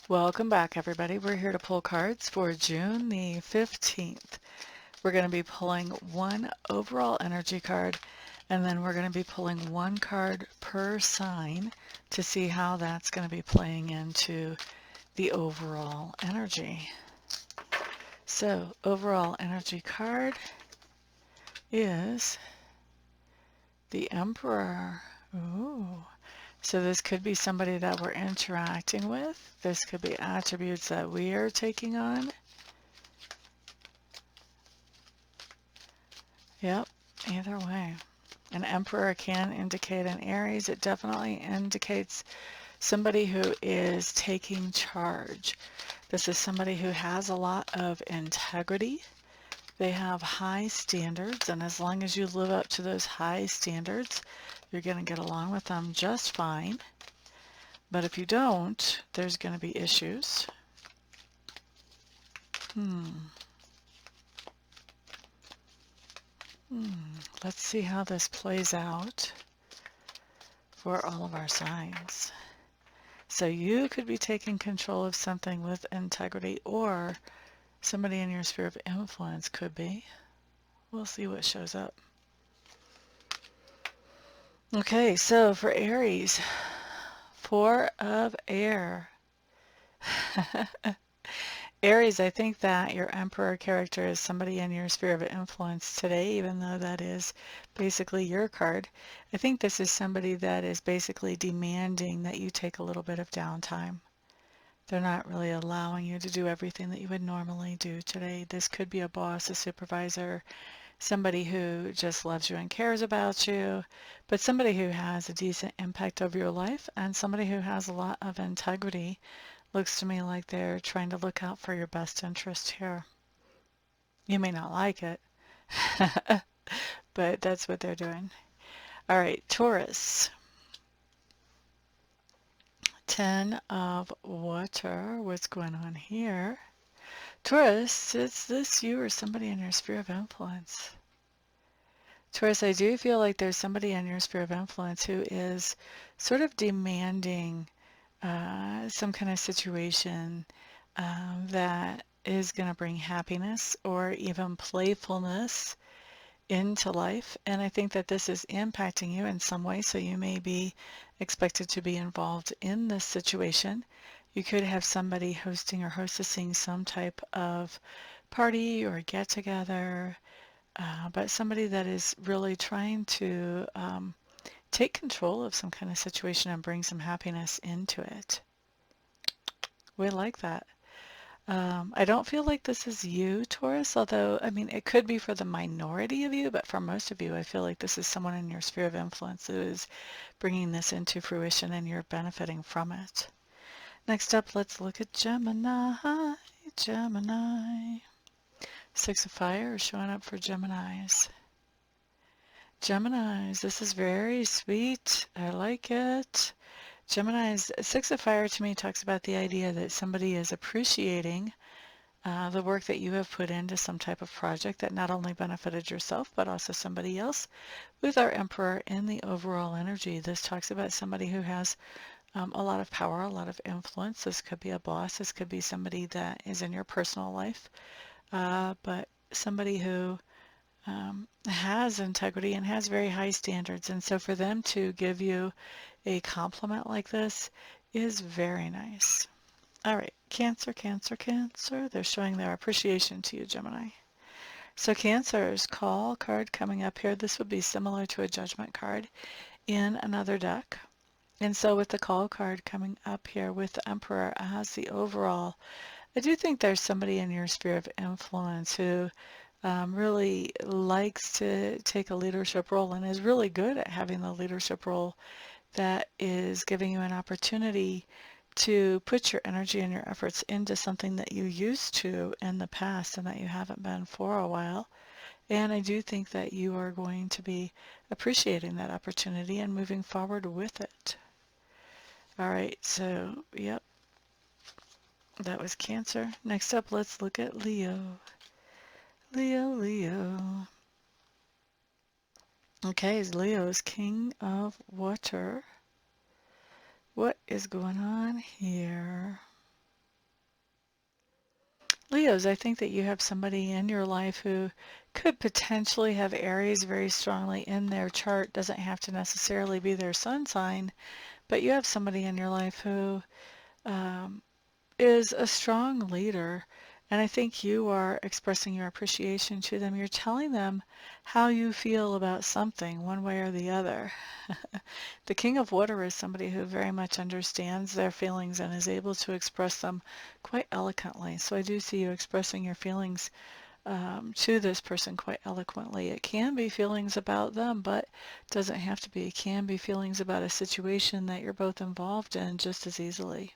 Welcome back, everybody. We're here to pull cards for June the 15th. We're going to be pulling one overall energy card, and then we're going to be pulling one card per sign to see how that's going to be playing into the overall energy. So, overall energy card is the Emperor. Ooh. So this could be somebody that we're interacting with. This could be attributes that we are taking on. Yep, either way. An Emperor can indicate an Aries. It definitely indicates somebody who is taking charge. This is somebody who has a lot of integrity. They have high standards, and as long as you live up to those high standards, you're going to get along with them just fine. But if you don't, there's going to be issues. Let's see how this plays out for all of our signs. So you could be taking control of something with integrity, or somebody in your sphere of influence could be. We'll see what shows up. Okay, so for Aries, Four of Air. Aries, I think that your Emperor character is somebody in your sphere of influence today, even though that is basically your card. I think this is somebody that is basically demanding that you take a little bit of downtime. They're not really allowing you to do everything that you would normally do today. This could be a boss, a supervisor, somebody who just loves you and cares about you, but somebody who has a decent impact over your life, and somebody who has a lot of integrity. Looks to me like they're trying to look out for your best interest here. You may not like it, but that's what they're doing. All right, Taurus. Ten of Water. What's going on here? Taurus, is this you or somebody in your sphere of influence? Taurus, I do feel like there's somebody in your sphere of influence who is sort of demanding some kind of situation that is going to bring happiness or even playfulness into life. And I think that this is impacting you in some way, so you may be expected to be involved in this situation. You could have somebody hosting or hostessing some type of party or get together, but somebody that is really trying to take control of some kind of situation and bring some happiness into it. We like that. I don't feel like this is you, Taurus, although, I mean, it could be for the minority of you, but for most of you, I feel like this is someone in your sphere of influence who is bringing this into fruition and you're benefiting from it. Next up, let's look at Gemini. Gemini. Six of Fire is showing up for Geminis. Geminis, this is very sweet. I like it. Gemini's Six of Fire to me talks about the idea that somebody is appreciating the work that you have put into some type of project that not only benefited yourself but also somebody else. With our Emperor in the overall energy, this talks about somebody who has a lot of power, a lot of influence. This could be a boss. This could be somebody that is in your personal life, but somebody who has integrity and has very high standards. And so for them to give you a compliment like this is very nice. All right, Cancer, Cancer, Cancer. They're showing their appreciation to you, Gemini. So Cancer's call card coming up here. This would be similar to a judgment card in another deck. And so with the call card coming up here with the Emperor as the overall, I do think there's somebody in your sphere of influence who really likes to take a leadership role and is really good at having the leadership role that is giving you an opportunity to put your energy and your efforts into something that you used to in the past and that you haven't been for a while. And I do think that you are going to be appreciating that opportunity and moving forward with it. All right, so, yep, that was Cancer. Next up, let's look at Leo. Leo. Okay, Leo is King of Water. What is going on here? Leos, I think that you have somebody in your life who could potentially have Aries very strongly in their chart. Doesn't have to necessarily be their sun sign, but you have somebody in your life who um, is a strong leader, and I think you are expressing your appreciation to them. You're telling them how you feel about something, one way or the other. The King of Water is somebody who very much understands their feelings and is able to express them quite eloquently. So I do see you expressing your feelings to this person quite eloquently. It can be feelings about them, but it doesn't have to be. It can be feelings about a situation that you're both involved in just as easily.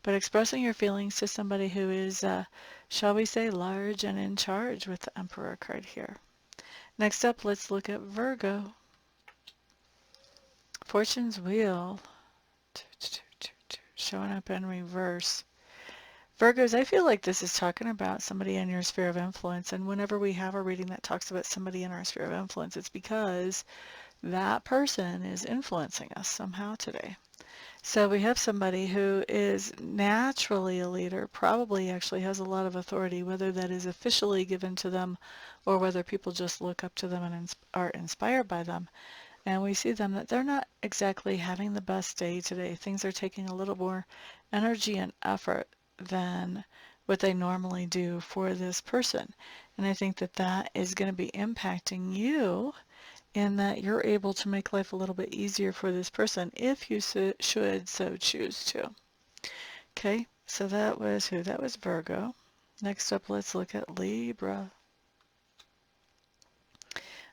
But expressing your feelings to somebody who is, shall we say, large and in charge with the Emperor card here. Next up, let's look at Virgo. Fortune's Wheel. Showing up in reverse. Virgos, I feel like this is talking about somebody in your sphere of influence. And whenever we have a reading that talks about somebody in our sphere of influence, it's because that person is influencing us somehow today. So we have somebody who is naturally a leader, probably actually has a lot of authority, whether that is officially given to them or whether people just look up to them and are inspired by them. And we see them that they're not exactly having the best day today. Things are taking a little more energy and effort than what they normally do for this person. And I think that that is going to be impacting you in that you're able to make life a little bit easier for this person if you should so choose to. Okay, so that was who? That was Virgo. Next up, let's look at Libra.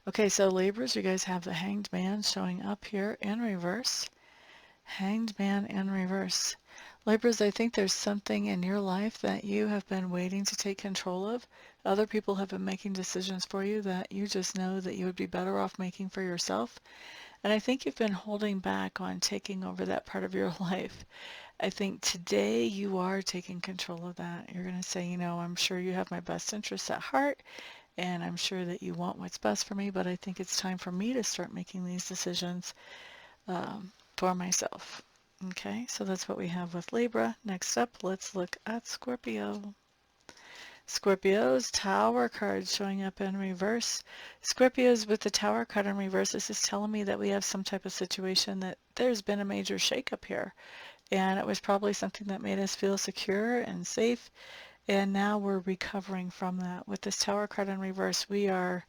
Okay, so Libras, you guys have the Hanged Man showing up here in reverse. Hanged Man in reverse. Libras, I think there's something in your life that you have been waiting to take control of. Other people have been making decisions for you that you just know that you would be better off making for yourself. And I think you've been holding back on taking over that part of your life. I think today you are taking control of that. You're going to say, you know, I'm sure you have my best interests at heart, and I'm sure that you want what's best for me, but I think it's time for me to start making these decisions for myself. Okay, so that's what we have with Libra. Next up, let's look at Scorpio. Scorpio's Tower card showing up in reverse. Scorpios with the Tower card in reverse, this is telling me that we have some type of situation that there's been a major shakeup here. And it was probably something that made us feel secure and safe. And now we're recovering from that. With this Tower card in reverse, we are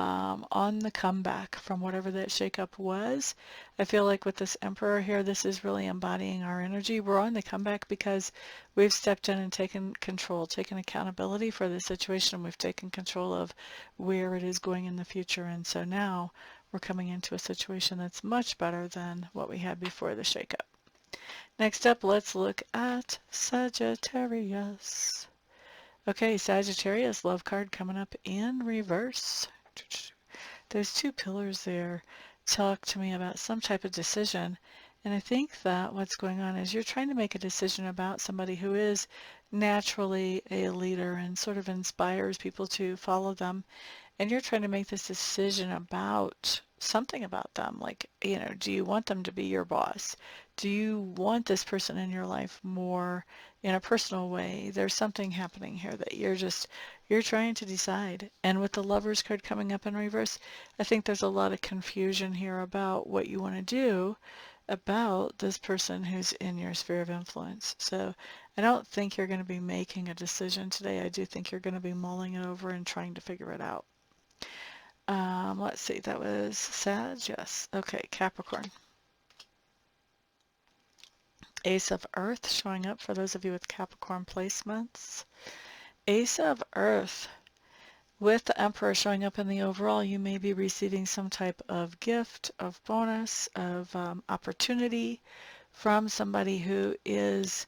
on the comeback from whatever that shakeup was. I feel like with this Emperor here, this is really embodying our energy. We're on the comeback because we've stepped in and taken control, taken accountability for the situation. We've taken control of where it is going in the future. And so now we're coming into a situation that's much better than what we had before the shakeup. Next up, let's look at Sagittarius. Okay, Sagittarius love card coming up in reverse. Those two pillars there talk to me about some type of decision. And I think that what's going on is you're trying to make a decision about somebody who is naturally a leader and sort of inspires people to follow them. And you're trying to make this decision about something about them. Like, you know, do you want them to be your boss? Do you want this person in your life more in a personal way? There's something happening here that you're trying to decide. And with the Lovers card coming up in reverse, I think there's a lot of confusion here about what you want to do about this person who's in your sphere of influence. So I don't think you're going to be making a decision today. I do think you're going to be mulling it over and trying to figure it out. Let's see, that was Sag, yes. Okay, Capricorn. Ace of Earth showing up for those of you with Capricorn placements. Ace of Earth. With the Emperor showing up in the overall, you may be receiving some type of gift, of bonus, of opportunity from somebody who is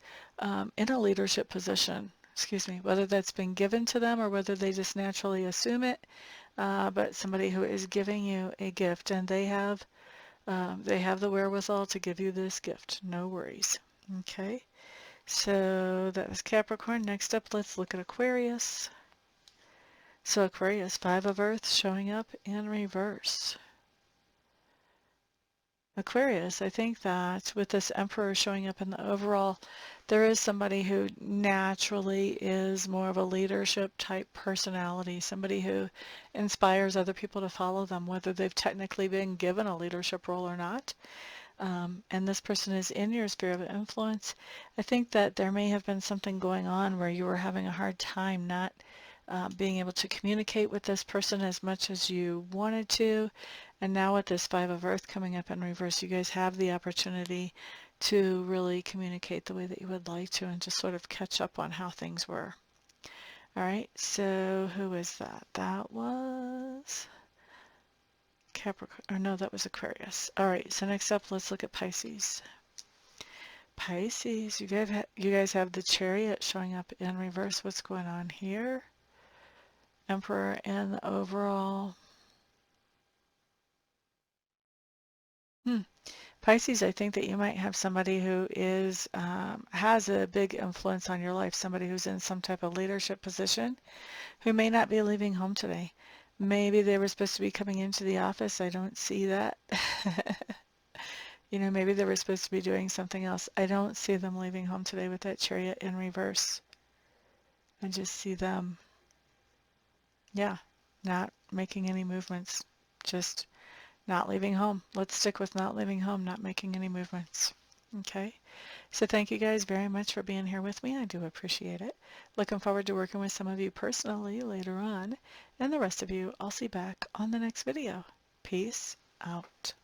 in a leadership position. Excuse me, whether that's been given to them or whether they just naturally assume it. But somebody who is giving you a gift, and they have the wherewithal to give you this gift. No worries. Okay, so that was Capricorn. Next up, let's look at Aquarius. So Aquarius, Five of Earth showing up in reverse. Aquarius, I think that with this Emperor showing up in the overall, There is somebody who naturally is more of a leadership type personality, somebody who inspires other people to follow them, whether they've technically been given a leadership role or not. And this person is in your sphere of influence. I think that there may have been something going on where you were having a hard time not being able to communicate with this person as much as you wanted to. And now with this Five of Earth coming up in reverse, you guys have the opportunity to really communicate the way that you would like to and just sort of catch up on how things were. All right, so who is that? That was Capricorn, or no, that was Aquarius. All right, so next up, let's look at Pisces. Pisces, you guys have the Chariot showing up in reverse. What's going on here? Emperor and the overall. Pisces, I think that you might have somebody who is has a big influence on your life, somebody who's in some type of leadership position who may not be leaving home today. Maybe they were supposed to be coming into the office. I don't see that. You know, maybe they were supposed to be doing something else. I don't see them leaving home today with that Chariot in reverse. I just see them, yeah, not making any movements, just not leaving home. Let's stick with not leaving home, not making any movements. Okay. So thank you guys very much for being here with me. I do appreciate it. Looking forward to working with some of you personally later on. And the rest of you, I'll see back on the next video. Peace out.